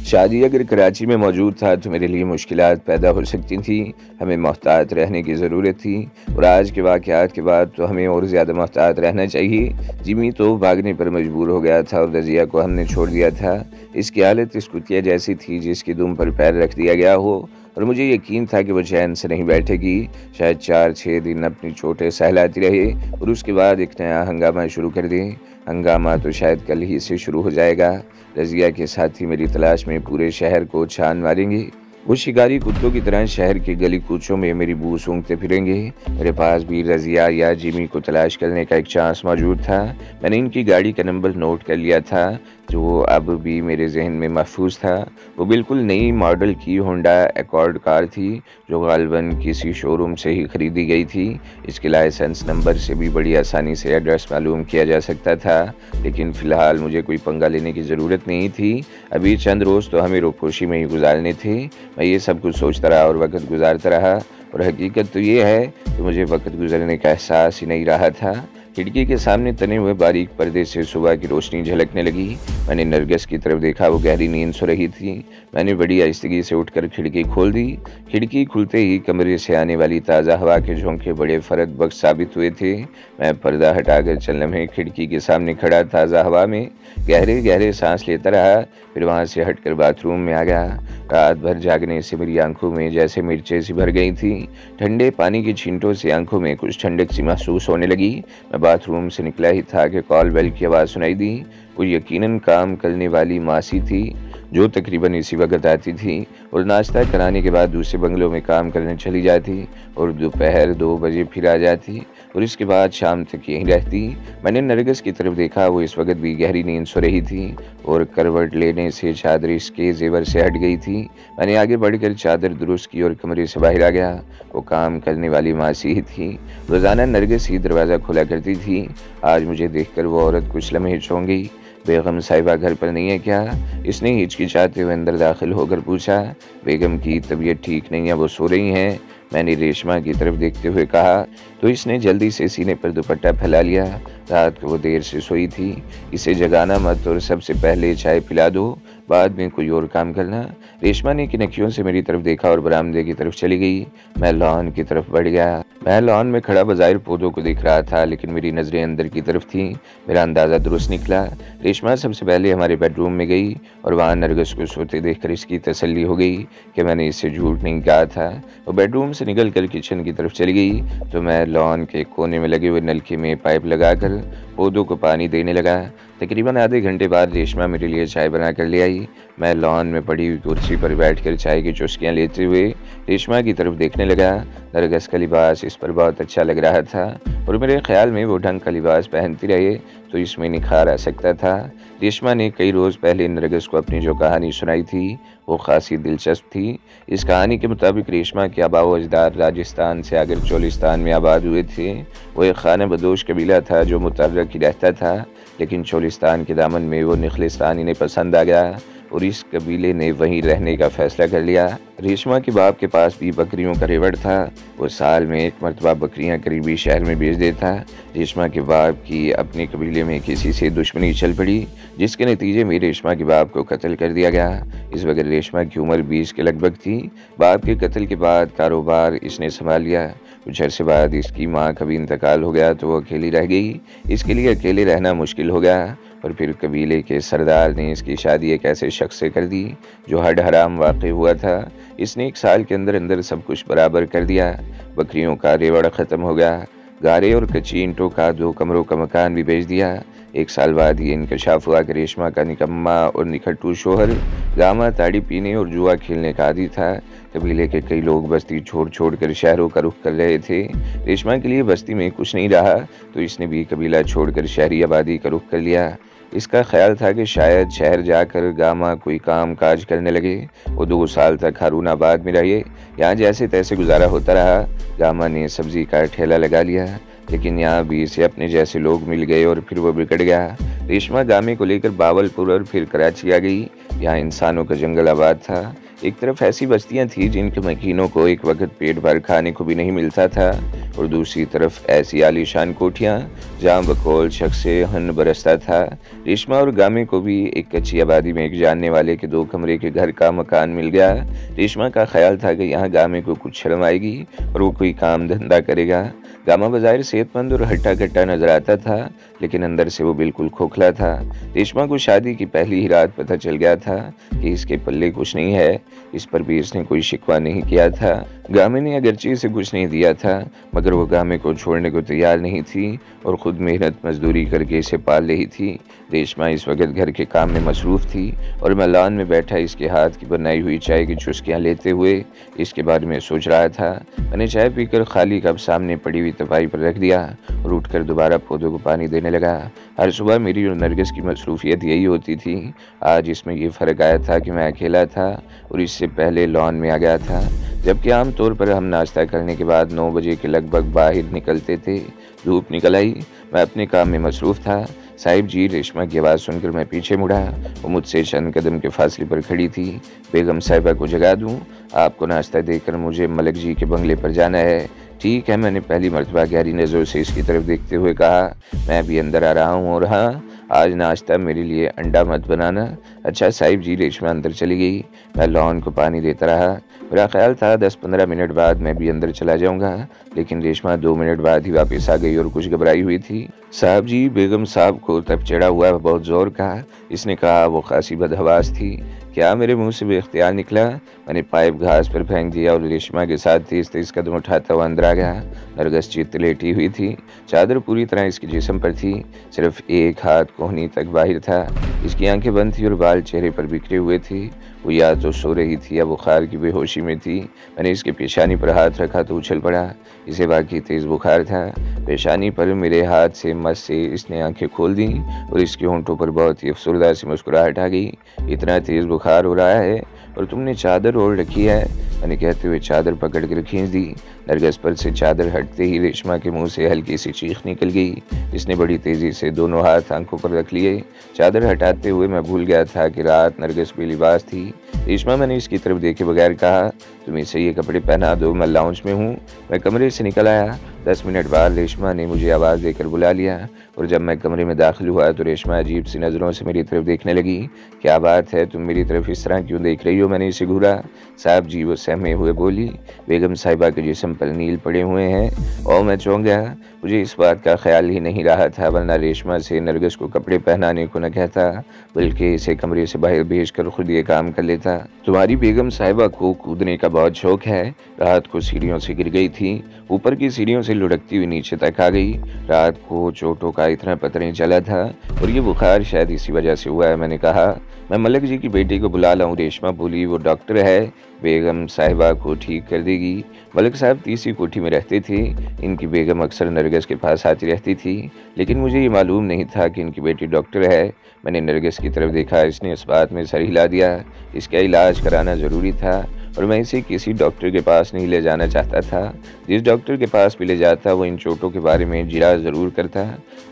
शादी अगर कराची में मौजूद था तो मेरे लिए मुश्किलात पैदा हो सकती थी। हमें मोहतात रहने की ज़रूरत थी और आज के वाक़यात के बाद तो हमें और ज़्यादा मोहतात रहना चाहिए। जिमी तो भागने पर मजबूर हो गया था और रज़िया को हमने छोड़ दिया था। इसकी हालत इस कुतिया जैसी थी जिसकी दुम पर पैर रख दिया गया हो और मुझे यकीन था कि वो चैन से नहीं बैठेगी। शायद 4-6 दिन अपनी चोटें सहलाती रहे और उसके बाद एक नया हंगामा शुरू कर दें। हंगामा तो शायद कल ही से शुरू हो जाएगा। रज़िया के साथी मेरी तलाश में पूरे शहर को छान मारेंगे। वो शिकारी कुत्तों की तरह शहर के गली कूचों में मेरी बू सूंघते फिरेंगे। मेरे पास भी रज़िया या जिमी को तलाश करने का एक चांस मौजूद था। मैंने इनकी गाड़ी का नंबर नोट कर लिया था, जो अब भी मेरे जहन में महफूज था। वो बिल्कुल नई मॉडल की होंडा अकॉर्ड कार थी, जो गालिबन किसी शोरूम से ही खरीदी गई थी। इसके लाइसेंस नंबर से भी बड़ी आसानी से एड्रेस मालूम किया जा सकता था, लेकिन फ़िलहाल मुझे कोई पंगा लेने की ज़रूरत नहीं थी। अभी चंद रोज़ तो हमें रोपोशी में ही गुजारने थे। मैं ये सब कुछ सोचता रहा और वक्त गुजारता रहा, और हकीकत तो ये है कि मुझे वक्त गुजरने का एहसास ही नहीं रहा था। खिड़की के सामने तने हुए बारीक पर्दे से सुबह की रोशनी झलकने लगी। मैंने नरगिस की तरफ देखा, वो गहरी नींद सो रही थी। मैंने बड़ी आहिस्तगी से उठकर खिड़की खोल दी। खिड़की खुलते ही कमरे से आने वाली ताज़ा हवा के झोंके बड़े फ़र्द बख्श साबित हुए थे। मैं पर्दा हटाकर चंद लम्हे खिड़की के सामने खड़ा ताज़ा हवा में गहरे गहरे सांस लेता रहा, फिर वहाँ से हटकर बाथरूम में आ गया। रात भर जागने से मेरी आंखों में जैसे मिर्चें सी भर गई थी। ठंडे पानी की छींटों से आंखों में कुछ ठंडक सी महसूस होने लगी। मैं बाथरूम से निकला ही था कि कॉल बेल की आवाज़ सुनाई दी। वो यकीनन काम करने वाली मासी थी, जो तकरीबन इसी वक्त आती थी और नाश्ता कराने के बाद दूसरे बंगलों में काम करने चली जाती और दोपहर 2 बजे फिर आ जाती और इसके बाद शाम तक यहीं रहती। मैंने नरगिस की तरफ देखा, वो इस वक्त भी गहरी नींद सो रही थी और करवट लेने से चादर इसके जेवर से हट गई थी। मैंने आगे बढ़कर चादर दुरुस्त की और कमरे से बाहर आ गया। वो काम करने वाली मासी ही थी। रोज़ाना नरगिस ही दरवाज़ा खोला करती थी। आज मुझे देखकर वो औरत कुछ लम्हे चौंक गई। बेगम साहिबा घर पर नहीं है क्या? इसने हिचकिचाते हुए अंदर दाखिल होकर पूछा। बेगम की तबीयत ठीक नहीं है, वो सो रही हैं, मैंने रेशमा की तरफ देखते हुए कहा, तो इसने जल्दी से सीने पर दुपट्टा फैला लिया। रात को वो देर से सोई थी, इसे जगाना मत और सबसे पहले चाय पिला दो, बाद में कोई और काम करना। रेशमा ने किनकियों से मेरी तरफ देखा और बरामदे की तरफ चली गई। मैं लॉन की तरफ बढ़ गया। मैं लॉन में खड़ा बज़ाहिर पौधों को देख रहा था, लेकिन मेरी नज़रें अंदर की तरफ थीं। मेरा अंदाज़ा दुरुस्त निकला। रेशमा सबसे पहले हमारे बेडरूम में गई और वहाँ नरगिस को सोते देखकर इसकी तसल्ली हो गई कि मैंने इससे झूठ नहीं कहा था। वो बेडरूम से निकलकर किचन की तरफ चली गई तो मैं लॉन के कोने में लगे हुए नलके में पाइप लगाकर पौधों को पानी देने लगा। तकरीबन आधे घंटे बाद रेशमा मेरे लिए चाय बना कर ले आई। मैं लॉन में पड़ी हुई कुर्सी पर बैठकर चाय की चुस्कियाँ लेते हुए रेशमा की तरफ देखने लगा। नरगिस का लिबास इस पर बहुत अच्छा लग रहा था और मेरे ख्याल में वो ढंग का लिबास पहनती रहे तो इसमें निखार आ सकता था। रेशमा ने कई रोज़ पहले नरगिस को अपनी जो कहानी सुनाई थी वो खासी दिलचस्प थी। इस कहानी के मुताबिक रेशमा के आबा व अजदाद राजस्थान से आकर चोलिस्तान में आबाद हुए थे। वो एक खाना बदोश कबीला था जो मुतर्रक ही रहता था, लेकिन चोलिस्तान के दामन में वो निखलिस्तान इन्हें पसंद आ गया और इस कबीले ने वहीं रहने का फैसला कर लिया। रेशमा के बाप के पास भी बकरियों का रेवड़ था। वो साल में एक मरतबा बकरियां करीबी शहर में भेज देता। रेशमा के बाप की अपने कबीले में किसी से दुश्मनी चल पड़ी, जिसके नतीजे में रेशमा के बाप को कत्ल कर दिया गया। इस वक्त रेशमा की उम्र 20 के लगभग थी। बाप के कत्ल के बाद कारोबार इसने संभाल लिया। कुछ अरसे बाद इसकी माँ का भी इंतकाल हो गया तो वो अकेली रह गई। इसके लिए अकेले रहना मुश्किल हो गया और फिर कबीले के सरदार ने इसकी शादी एक ऐसे शख्स से कर दी जो हड हराम वाक़ हुआ था। इसने 1 साल के अंदर अंदर सब कुछ बराबर कर दिया। बकरियों का रेवड़ ख़त्म हो गया। गारे और कच्ची ईंटों का 2 कमरों का मकान भी बेच दिया। 1 साल बाद ये इंकशाफ हुआ कि रेशमा का निकम्मा और निखट्टू शोहर गामा ताड़ी पीने और जुआ खेलने का आदी था। कबीले के कई लोग बस्ती छोड़ छोड़ कर शहरों का रुख कर रहे थे। रेशमा के लिए बस्ती में कुछ नहीं रहा तो इसने भी कबीला छोड़कर शहरी आबादी का रुख कर लिया। इसका ख्याल था कि शायद शहर जाकर गामा कोई काम काज करने लगे। वो 2 साल तक हारूनाबाद में रहे। यहाँ जैसे तैसे गुजारा होता रहा। गामा ने सब्जी का ठेला लगा लिया, लेकिन यहाँ भी इसे अपने जैसे लोग मिल गए और फिर वो बिगड़ गया। रेशमा गामे को लेकर बावलपुर और फिर कराची आ गई। यहाँ इंसानों का जंगल आबाद था। एक तरफ ऐसी बस्तियां थीं जिनके मकीनों को एक वक्त पेट भर खाने को भी नहीं मिलता था, और दूसरी तरफ ऐसी आलीशान कोठियां जहां बकौल शख्स से हन बरसता था। रेशमा और गामे को भी एक कच्ची आबादी में एक जानने वाले के 2 कमरे के घर का मकान मिल गया। रेशमा का ख्याल था कि यहाँ गामे को कुछ शर्म आएगी और वो कोई काम धंधा करेगा। गामा बज़ाहिर सेहतमंद और हट्टा-कट्टा नजर आता था, लेकिन अंदर से वो बिल्कुल खोखला था। रेशमा को शादी की पहली ही रात पता चल गया था कि इसके पल्ले कुछ नहीं है। इस पर भी इसने कोई शिकवा नहीं किया था। गामे ने अगरचे इसे कुछ नहीं दिया था, मगर वो गामे को छोड़ने को तैयार नहीं थी और खुद मेहनत मजदूरी करके इसे पाल रही थी। रेशमा इस वक्त घर के काम में मसरूफ़ थी और मैं लॉन में बैठा इसके हाथ की बनाई हुई चाय की चुस्कियाँ लेते हुए इसके बारे में सोच रहा था। मैंने चाय पीकर खाली कप सामने पड़ी हुई तपाई पर रख दिया और उठकर दोबारा पौधों को पानी देने लगा। हर सुबह मेरी और नरगिस की मसरूफियत यही होती थी। आज इसमें ये फ़र्क आया था कि मैं अकेला था और इससे पहले लॉन में आ गया था, जबकि आम तौर पर हम नाश्ता करने के बाद 9 बजे के लगभग बाहर निकलते थे। धूप निकल आई, मैं अपने काम में मसरूफ़ था। साहिब जी, रेशमा की आवाज़ सुनकर मैं पीछे मुड़ा। वो मुझसे चंद कदम के फासले पर खड़ी थी। बेगम साहिबा को जगा दूँ? आपको नाश्ता देकर मुझे मलिक जी के बंगले पर जाना है। ठीक है, मैंने पहली मर्तबा गहरी नज़रों से इसकी तरफ देखते हुए कहा। मैं अभी अंदर आ रहा हूँ, और हाँ, आज नाश्ता मेरे लिए अंडा मत बनाना। अच्छा साहिब जी। रेशमा अंदर चली गई। मैं लॉन को पानी देता रहा। मेरा ख्याल था 10-15 मिनट बाद मैं भी अंदर चला जाऊंगा, लेकिन रेशमा 2 मिनट बाद ही वापस आ गई और कुछ घबराई हुई थी। साहब जी, बेगम साहब को तब चढ़ा हुआ बहुत ज़ोर कहा। इसने कहा। वो खासी बदहवास थी। क्या मेरे मुंह से बेख्तियार निकला? मैंने पाइप घास पर फेंक दिया और रेशमा के साथ तेज तेज कदम उठाता हुआ अंदर आ गया। नरगिस चित्त लेटी हुई थी। चादर पूरी तरह इसके जिस्म पर थी, सिर्फ एक हाथ कोहनी तक बाहर था। इसकी आंखें बंद थी और बाल चेहरे पर बिखरे हुए थे। वो या तो सो रही थी या बुखार की बेहोशी में थी। मैंने इसके पेशानी पर हाथ रखा तो उछल पड़ा। इसे वाकई तेज़ बुखार था। पेशानी पर मेरे हाथ से मस से इसने आंखें खोल दी और इसके होंठों पर बहुत ही अफसरदा सी मुस्कुराहट आ गई। इतना तेज़ बुखार हो रहा है और तुमने चादर ओढ़ रखी है? मैंने कहते हुए चादर पकड़ कर खींच दी। नरगिस पर से चादर हटते ही रेशमा के मुंह से हल्की सी चीख निकल गई। इसने बड़ी तेज़ी से दोनों हाथ आंखों पर रख लिए। चादर हटाते हुए मैं भूल गया था कि रात नरगिस बेलिबास थी। रेशमा, मैंने इसकी तरफ देखे बगैर कहा, तुम इसे ये कपड़े पहना दो, मैं लाउंज में हूँ। मैं कमरे से निकल आया। 10 मिनट बाद रेशमा ने मुझे आवाज़ देकर बुला लिया और जब मैं कमरे में दाखिल हुआ तो रेशमा अजीब सी नज़रों से मेरी तरफ देखने लगी। क्या बात है, तुम मेरी तरफ इस तरह क्यों देख रही हो? मैंने इसे घूरा। साहब जी, वो सहमे हुए बोली। बेगम साहिबा के जिस्म पर नील पड़े हुए हैं। और मैं चौंक गया। मुझे इस बात का ख्याल ही नहीं रहा था, वरना रेशमा से नरगिस को कपड़े पहनाने को न कहता, बल्कि इसे कमरे से बाहर भेजकर खुद ये काम कर लेता। तुम्हारी बेगम साहिबा को कूदने का बहुत शौक है। रात को सीढ़ियों से गिर गई थी, ऊपर की सीढ़ियों से लुढ़कती हुई नीचे तक आ गई। रात को चोटों का इतना पता नहीं चला था और ये बुखार शायद इसी वजह से हुआ है। मैंने कहा, मैं मलिक जी की बेटी को बुला लाऊं? रेशमा बोली, वो डॉक्टर है, बेगम साहिबा को ठीक कर देगी। मलिक साहब तीसरी कोठी में रहते थे। इनकी बेगम अक्सर नरगिस के पास आती रहती थी, लेकिन मुझे ये मालूम नहीं था कि इनकी बेटी डॉक्टर है। मैंने नरगिस की तरफ देखा। इसने इस बात में सर हिला दिया। इसका इलाज कराना ज़रूरी था और मैं इसे किसी डॉक्टर के पास नहीं ले जाना चाहता था। जिस डॉक्टर के पास भी ले जाता वो इन चोटों के बारे में जिरा ज़रूर करता।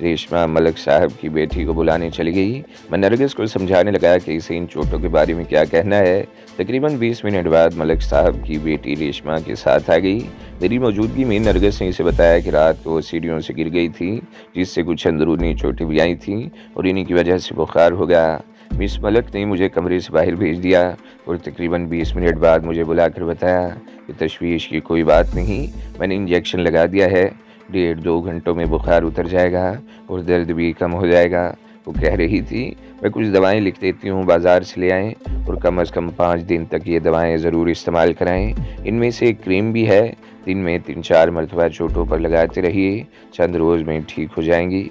रेशमा मलिक साहब की बेटी को बुलाने चली गई। मैं नरगिस को समझाने लगा कि इसे इन चोटों के बारे में क्या कहना है। तकरीबन 20 मिनट बाद मलिक साहब की बेटी रेशमा के साथ आ गई। मेरी मौजूदगी में नरगिस ने इसे बताया कि रात को सीढ़ियों से गिर गई थी, जिससे कुछ अंदरूनी चोटें भी आई थीं और इन्हीं की वजह से बुखार हो गया। मिस मलिक ने मुझे कमरे से बाहर भेज दिया और तकरीबन 20 मिनट बाद मुझे बुलाकर बताया कि तशवीश की कोई बात नहीं, मैंने इंजेक्शन लगा दिया है, 1.5-2 घंटों में बुखार उतर जाएगा और दर्द भी कम हो जाएगा। वो कह रही थी, मैं कुछ दवाएं लिख देती हूँ, बाज़ार से ले आएँ और कम से कम 5 दिन तक ये दवाएं ज़रूर इस्तेमाल कराएं। इनमें से एक क्रीम भी है, दिन में 3-4 मरतबा चोटों पर लगाते रहिए, चंद रोज़ में ठीक हो जाएंगी।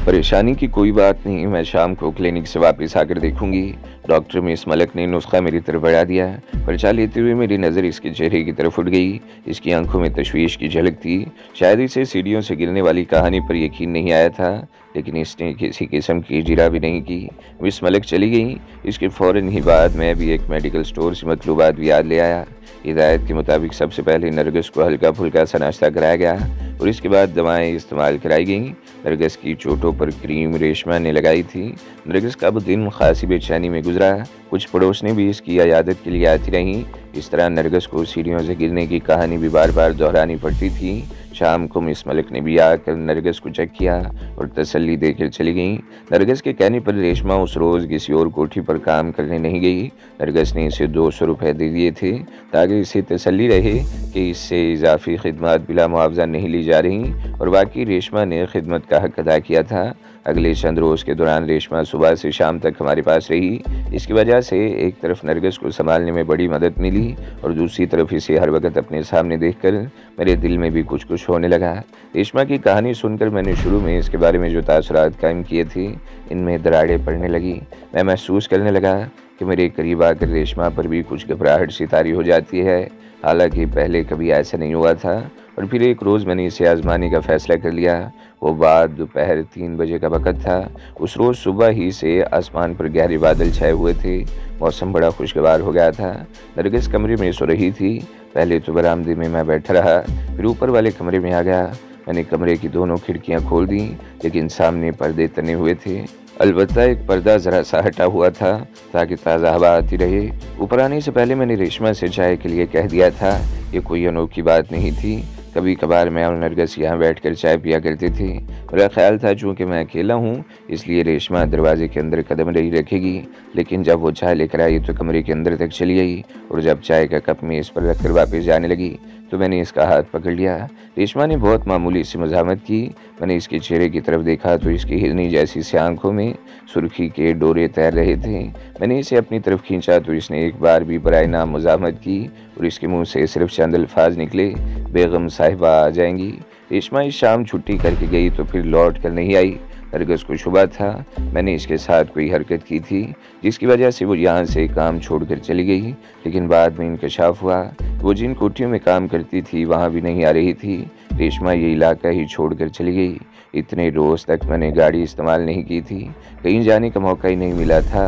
परेशानी की कोई बात नहीं, मैं शाम को क्लिनिक से वापस आकर देखूंगी। डॉक्टर मिस मलिक ने नुस्खा मेरी तरफ बढ़ा दिया। पर्चा लेते हुए मेरी नज़र इसके चेहरे की तरफ उठ गई। इसकी आंखों में तशवीश की झलक थी। शायद इसे सीढ़ियों से गिरने वाली कहानी पर यकीन नहीं आया था, लेकिन इसने किसी किस्म की जिरा भी नहीं की। मिस मलिक चली गई। इसके फ़ौरन ही बाद मैं भी एक मेडिकल स्टोर से मतलूबात भी याद ले आया। हिदायत के मुताबिक सबसे पहले नरगिस को हल्का फुल्का सा नाश्ता कराया गया। और इसके बाद दवाएं इस्तेमाल कराई गईं। नरगिस की चोटों पर क्रीम रेशमा ने लगाई थी। नरगिस का वो दिन खासी बेचैनी में गुजरा। कुछ पड़ोसनें भी इसकी इयादत के लिए आती रहीं। इस तरह नरगिस को सीढ़ियों से गिरने की कहानी भी बार बार दोहरानी पड़ती थी। शाम को मिस मलिक ने भी आकर नरगिस को चेक किया और तसल्ली देकर चली गईं। नरगिस के कहने पर रेशमा उस रोज़ किसी और कोठी पर काम करने नहीं गई। नरगिस ने इसे 200 रुपये दे दिए थे ताकि इसे तसल्ली रहे कि इससे इजाफी खिदमत बिला मुआवजा नहीं ली जा रही, और वाकई रेशमा ने खिदमत का हक अदा किया था। अगले चंद रोज़ के दौरान रेशमा सुबह से शाम तक हमारे पास रही। इसकी वजह से एक तरफ नरगिस को संभालने में बड़ी मदद मिली और दूसरी तरफ इसे हर वक्त अपने सामने देखकर मेरे दिल में भी कुछ कुछ होने लगा। रेशमा की कहानी सुनकर मैंने शुरू में इसके बारे में जो तासुरात कायम किए थे, इनमें दरारें पड़ने लगी। मैं महसूस करने लगा कि मेरे करीब आकर रेशमा पर भी कुछ घबराहट सी तारी हो जाती है। हालांकि पहले कभी ऐसा नहीं हुआ था। और फिर एक रोज़ मैंने इसे आजमाने का फ़ैसला कर लिया। वो बात दोपहर 3 बजे का वक़्त था। उस रोज़ सुबह ही से आसमान पर गहरे बादल छाए हुए थे। मौसम बड़ा खुशगवार हो गया था। नरगिस कमरे में सो रही थी। पहले तो बरामदे में मैं बैठा रहा, फिर ऊपर वाले कमरे में आ गया। मैंने कमरे की दोनों खिड़कियां खोल दी, लेकिन सामने पर्दे तने हुए थे। अलबत्ता एक पर्दा ज़रा सा हटा हुआ था ताकि ताज़ा हवा आती रहे। ऊपर आने से पहले मैंने रेशमा से चाय के लिए कह दिया था। ये कोई अनोखी बात नहीं थी। कभी कभार मैं और नरगिस यहाँ बैठकर चाय पिया करते थे। मेरा ख्याल था चूँकि मैं अकेला हूँ, इसलिए रेशमा दरवाजे के अंदर कदम नहीं रखेगी। लेकिन जब वो चाय लेकर आई तो कमरे के अंदर तक चली गई, और जब चाय का कप मेज़ पर रखकर वापस जाने लगी तो मैंने इसका हाथ पकड़ लिया। रेशमा ने बहुत मामूली सी मज़ामत की। मैंने इसके चेहरे की तरफ देखा तो इसकी हिरनी जैसी सी आंखों में सुर्खी के डोरे तैर रहे थे। मैंने इसे अपनी तरफ खींचा तो इसने एक बार भी बराए नाम मज़ामत की, और इसके मुंह से सिर्फ चंद अल्फाज निकले, बेगम साहिबा आ जाएंगी। रेशमा इस शाम छुट्टी करके गई तो फिर लौट कर नहीं आई। नरगिस को शुबा था मैंने इसके साथ कोई हरकत की थी, जिसकी वजह से वो यहाँ से काम छोड़कर चली गई। लेकिन बाद में इंकशाफ हुआ वो जिन कोठियों में काम करती थी वहाँ भी नहीं आ रही थी। रेशमा ये इलाका ही छोड़कर चली गई। इतने रोज़ तक मैंने गाड़ी इस्तेमाल नहीं की थी, कहीं जाने का मौका ही नहीं मिला था।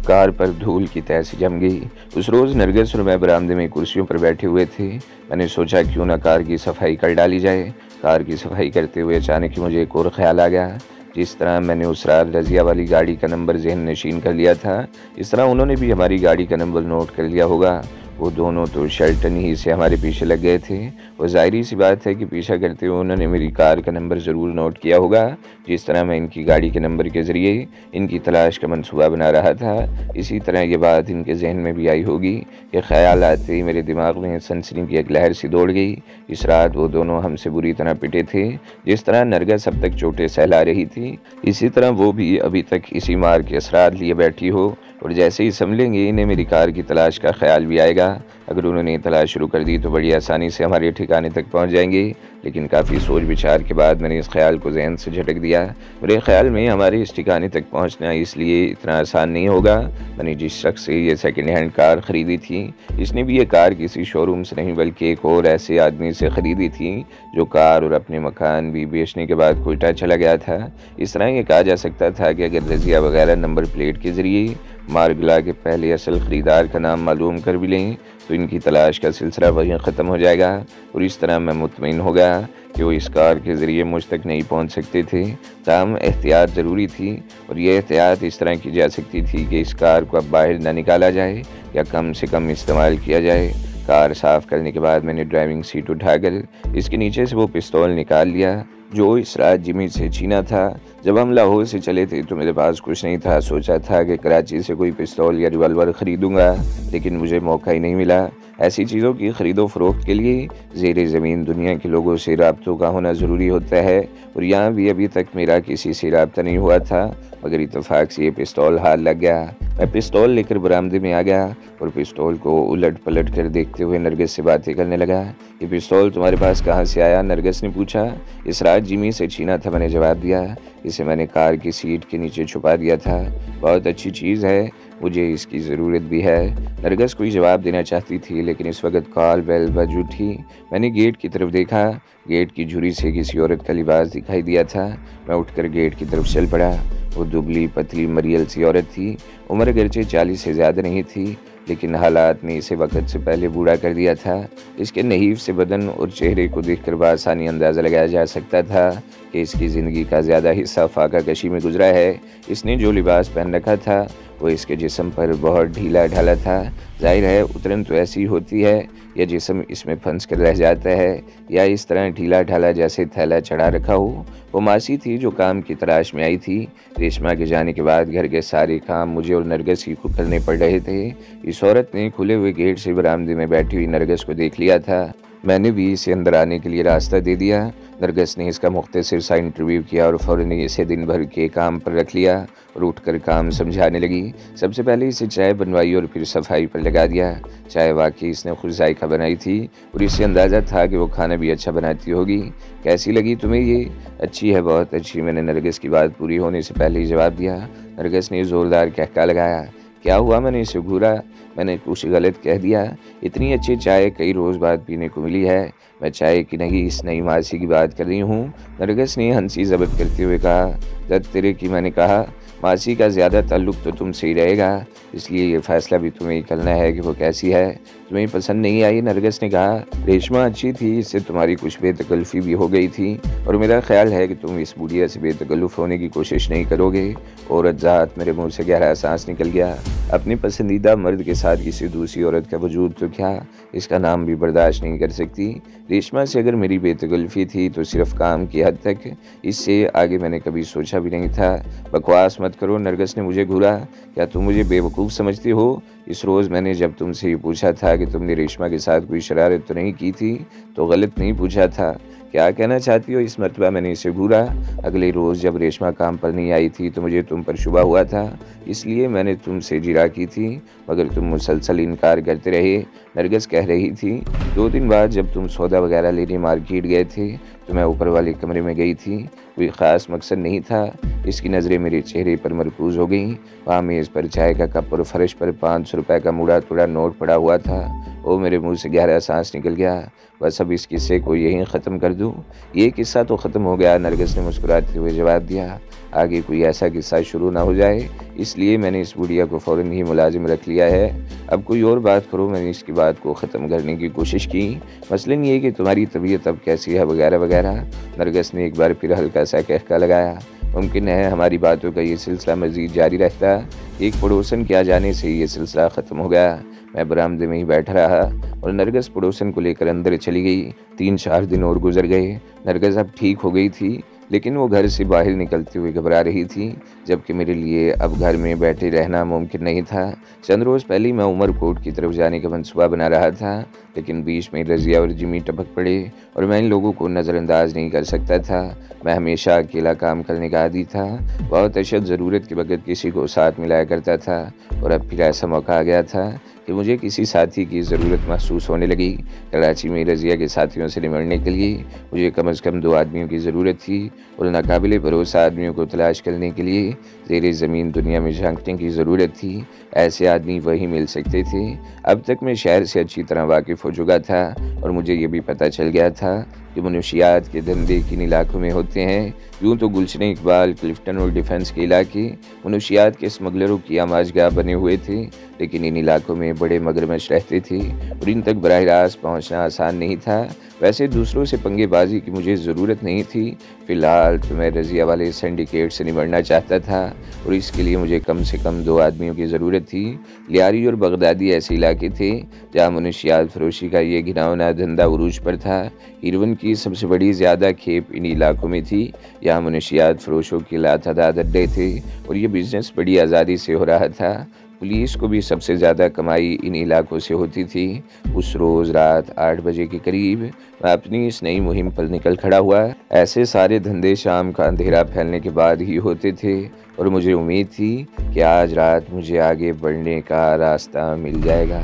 कार पर धूल की तह से जम गई। उस रोज़ नरगिस और मैं बरामदे में कुर्सियों पर बैठे हुए थे। मैंने सोचा क्यों ना कार की सफाई कर डाली जाए। कार की सफाई करते हुए अचानक ही मुझे एक और ख्याल आ गया। जिस तरह मैंने उस रात रज़िया वाली गाड़ी का नंबर ज़हन नशीन कर लिया था, इस तरह उन्होंने भी हमारी गाड़ी का नंबर नोट कर लिया होगा। वो दोनों तो शेल्टन ही से हमारे पीछे लग गए थे। वो ज़ाहिरी सी बात है कि पीछा करते हुए उन्होंने मेरी कार का नंबर ज़रूर नोट किया होगा। जिस तरह मैं इनकी गाड़ी के नंबर के ज़रिए इनकी तलाश का मंसूबा बना रहा था, इसी तरह ये बात इनके जहन में भी आई होगी। ये ख्याल आते ही मेरे दिमाग में सनसनी की एक लहर सी दौड़ गई। इस रात वो दोनों हमसे बुरी तरह पिटे थे। जिस तरह नरगिस अब तक चोटें सहला रही थी, इसी तरह वो भी अभी तक इसी मार के असरार लिए बैठी हो। और जैसे ही संभलेंगे इन्हें मेरी कार की तलाश का ख्याल भी आएगा। अगर उन्होंने तलाश शुरू कर दी तो बड़ी आसानी से हमारे ठिकाने तक पहुंच जाएंगे। लेकिन काफ़ी सोच विचार के बाद मैंने इस ख्याल को जहन से झटक दिया। मेरे ख्याल में हमारे इस ठिकाने तक पहुंचना इसलिए इतना आसान नहीं होगा। मैंने जिस शख्स से ये सेकंड हैंड कार ख़रीदी थी, इसने भी ये कार किसी शोरूम से नहीं बल्कि एक और ऐसे आदमी से ख़रीदी थी जो कार और अपने मकान भी बेचने के बाद कोयटा चला गया था। इस तरह ये कहा जा सकता था कि अगर रज़िया वगैरह नंबर प्लेट के ज़रिए मार्गला के पहले असल ख़रीदार का नाम मालूम कर भी लें तो इनकी तलाश का सिलसिला वहीं ख़त्म हो जाएगा। और इस तरह मैं मुतमईन हो गया कि वो इस कार के ज़रिए मुझ तक नहीं पहुंच सकते थे। ताहम एहतियात ज़रूरी थी, और ये एहतियात इस तरह की जा सकती थी कि इस कार को अब बाहर ना निकाला जाए या कम से कम इस्तेमाल किया जाए। कार साफ़ करने के बाद मैंने ड्राइविंग सीट उठाकर इसके नीचे से वो पिस्तौल निकाल लिया जो इस रात जिमी से छीना था। जब हम लाहौर से चले थे तो मेरे पास कुछ नहीं था। सोचा था कि कराची से कोई पिस्तौल या रिवॉल्वर ख़रीदूँगा, लेकिन मुझे मौका ही नहीं मिला। ऐसी चीज़ों की ख़रीदो फ़रोख्त के लिए ज़ेरे ज़मीन दुनिया के लोगों से राब्तों का होना ज़रूरी होता है, और यहाँ भी अभी तक मेरा किसी से राब्ता नहीं हुआ था। मगर इत्तेफाक से ये पिस्तौल हाथ लग गया। मैं पिस्तौल लेकर बरामदे में आ गया और पिस्तौल को उलट पलट कर देखते हुए नरगिस से बातें करने लगा। ये पिस्तौल तुम्हारे पास कहाँ से आया? नरगिस ने पूछा। इस रात जिमी से छीना था, मैंने जवाब दिया। इसे मैंने कार की सीट के नीचे छुपा दिया था। बहुत अच्छी चीज़ है, मुझे इसकी ज़रूरत भी है। नरगिस कोई जवाब देना चाहती थी, लेकिन इस वक्त कॉल बेल बज उठी। मैंने गेट की तरफ देखा। गेट की झुरी से किसी औरत का लिबास दिखाई दिया था। मैं उठकर गेट की तरफ चल पड़ा। वो दुबली पतली मरियल सी औरत थी। उम्र अगरचे 40 से ज़्यादा नहीं थी। लेकिन हालात ने इसे वक़्त से पहले बूढ़ा कर दिया था। इसके नहीफ से बदन और चेहरे को देखकर बआसानी अंदाज़ा लगाया जा सकता था कि इसकी ज़िंदगी का ज़्यादा हिस्सा फाका कशी में गुज़रा है। इसने जो लिबास पहन रखा था, वो इसके जिस्म पर बहुत ढीला-ढाला था। ज़ाहिर है उतरन तो ऐसी होती है, या जिस्म इसमें फंस कर रह जाता है, या इस तरह ढीला-ढाला जैसे थैला चढ़ा रखा हो। वो मासी थी जो काम की तलाश में आई थी। रेशमा के जाने के बाद घर के सारे काम मुझे और नरगिस ही को करने पड़ रहे थे। इस औरत ने खुले हुए गेट से बरामदे में बैठी हुई नरगिस को देख लिया था। मैंने भी इसे अंदर आने के लिए रास्ता दे दिया। नरगिस ने इसका मुख्तसर सा इंटरव्यू किया और फ़ौरन इसे दिन भर के काम पर रख लिया और उठकर काम समझाने लगी। सबसे पहले इसे चाय बनवाई और फिर सफाई पर लगा दिया। चाय वाकई इसने खुद जायका बनाई थी और इससे अंदाज़ा था कि वो खाना भी अच्छा बनाती होगी। कैसी लगी तुम्हें ये? अच्छी है, बहुत अच्छी, मैंने नरगिस की बात पूरी होने से पहले ही जवाब दिया। नरगिस ने ज़ोरदार कहका लगाया। क्या हुआ? मैंने इसे घूरा। मैंने कुछ गलत कह दिया? इतनी अच्छी चाय कई रोज़ बाद पीने को मिली है। मैं चाय की नहीं, इस नई मासी की बात कर रही हूँ। नरगिस ने हंसी ज़ब्त करते हुए कहा। दत्त तेरे की, मैंने कहा। मासी का ज़्यादा ताल्लुक़ तो तुमसे ही रहेगा, इसलिए ये फ़ैसला भी तुम्हें ही करना है कि वो कैसी है। तुम्हें पसंद नहीं आई? नरगिस ने कहा। रेशमा अच्छी थी, इससे तुम्हारी कुछ बेतकल्फ़ी भी हो गई थी और मेरा ख्याल है कि तुम इस बुढ़िया से बेतकल्लुफ़ होने की कोशिश नहीं करोगे। औरत ज़ात, मेरे मुँह से गहरा सांस निकल गया। अपने पसंदीदा मर्द के साथ किसी दूसरी औरत का वजूद तो क्या, इसका नाम भी बर्दाश्त नहीं कर सकती। रेशमा से अगर मेरी बेतकल्फ़ी थी तो सिर्फ काम की हद तक, इससे आगे मैंने कभी सोचा भी नहीं था। बकवास मत करो, नरगिस ने मुझे घूरा। क्या तुम मुझे बेवकूफ़ समझती हो? इस रोज़ मैंने जब तुमसे ये पूछा था कि तुमने रेशमा के साथ कोई शरारत तो नहीं की थी, तो गलत नहीं पूछा था। क्या कहना चाहती हो? इस मरतबा मैंने इसे घूरा। अगले रोज़ जब रेशमा काम पर नहीं आई थी तो मुझे तुम पर शुबा हुआ था, इसलिए मैंने तुमसे जिरा की थी, मगर तुम मुसलसल इनकार करते रहे। नरगिस कह रही थी। 2 दिन बाद जब तुम सौदा वगैरह लेने मार्केट गए थे तो मैं ऊपर वाले कमरे में गई थी। कोई ख़ास मकसद नहीं था। इसकी नज़रें मेरे चेहरे पर मरकूज़ हो गईं। वहाँ मेज़ पर चाय का कप और फर्श पर 500 रुपये का मुड़ा तुड़ा नोट पड़ा हुआ था। ओ, मेरे मुंह से गहरा सांस निकल गया। बस अब इस किस्से को यहीं ख़त्म कर दूँ। ये किस्सा तो ख़त्म हो गया, नरगिस ने मुस्कुराते हुए जवाब दिया। आगे कोई ऐसा किस्सा शुरू ना हो जाए, इसलिए मैंने इस बुढ़िया को फ़ौरन ही मुलाजिम रख लिया है। अब कोई और बात करो। मैंने इसकी बात को ख़त्म करने की कोशिश की। मसलन ये कि तुम्हारी तबीयत अब कैसी है वगैरह वगैरह। नरगिस ने एक बार फिर हल्का सा कहका लगाया। मुमकिन है हमारी बातों का ये सिलसिला मज़ीद जारी रहता। एक पड़ोसन के आ जाने से ये सिलसिला ख़त्म हो गया। मैं बरामदे में ही बैठा रहा और नरगिस पड़ोसन को लेकर अंदर चली गई। 3-4 दिन और गुजर गए। नरगिस अब ठीक हो गई थी, लेकिन वो घर से बाहर निकलते हुए घबरा रही थी, जबकि मेरे लिए अब घर में बैठे रहना मुमकिन नहीं था। चंद रोज़ पहले मैं उमरकोट की तरफ जाने का मनसूबा बना रहा था, लेकिन बीच में रज़िया और जिमी टपक पड़े और मैं इन लोगों को नज़रअंदाज नहीं कर सकता था। मैं हमेशा अकेला काम करने का आदी था, बहुत अशद ज़रूरत के वक़्त किसी को साथ मिलाया करता था, और अब फिर ऐसा मौका आ गया था कि मुझे किसी साथी की ज़रूरत महसूस होने लगी। कराची में रज़िया के साथियों से निमटने के लिए मुझे कम से कम 2 आदमियों की ज़रूरत थी और नाकाबिले भरोसा आदमियों को तलाश करने के लिए ज़ेरे ज़मीन दुनिया में झांकने की ज़रूरत थी। ऐसे आदमी वही मिल सकते थे। अब तक मैं शहर से अच्छी तरह वाकिफ़ हो चुका था और मुझे ये भी पता चल गया था कि मनशियात के धंधे किन इलाकों में होते हैं। यूँ तो गुलशन इकबाल, क्लिफ्टन और डिफेंस के इलाके मनशियात के स्मगलरों की आमाजगाह बने हुए थे, लेकिन इन इलाकों में बड़े मगरमच्छ रहते थे और इन तक बराह रास्त पहुँचना आसान नहीं था। वैसे दूसरों से पंगेबाजी की मुझे ज़रूरत नहीं थी। फ़िलहाल तो मैं रज़िया वाले सिंडिकेट से निमटना चाहता था और इसके लिए मुझे कम से कम 2 आदमियों की ज़रूरत थी। लियारी और बगदादी ऐसे इलाके थे जहाँ मनशियात फरोशी का ये घिनौना धंधा उरूज पर था। हीरोइन की सबसे बड़ी ज़्यादा खेप इन इलाकों में थी। यहाँ मनशियात फरोशों के लातादाद अड्डे थे और ये बिज़नेस बड़ी आज़ादी से हो रहा था। पुलिस को भी सबसे ज़्यादा कमाई इन इलाकों से होती थी। उस रोज़ रात 8 बजे के करीब मैं अपनी इस नई मुहिम पर निकल खड़ा हुआ। ऐसे सारे धंधे शाम का अंधेरा फैलने के बाद ही होते थे और मुझे उम्मीद थी कि आज रात मुझे आगे बढ़ने का रास्ता मिल जाएगा।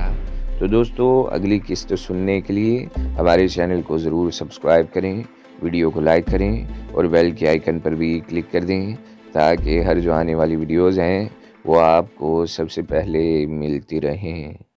तो दोस्तों, अगली किस्त सुनने के लिए हमारे चैनल को ज़रूर सब्सक्राइब करें, वीडियो को लाइक करें और बेल के आइकन पर भी क्लिक कर दें, ताकि हर जो आने वाली वीडियोज़ हैं वो आपको सबसे पहले मिलती रहें।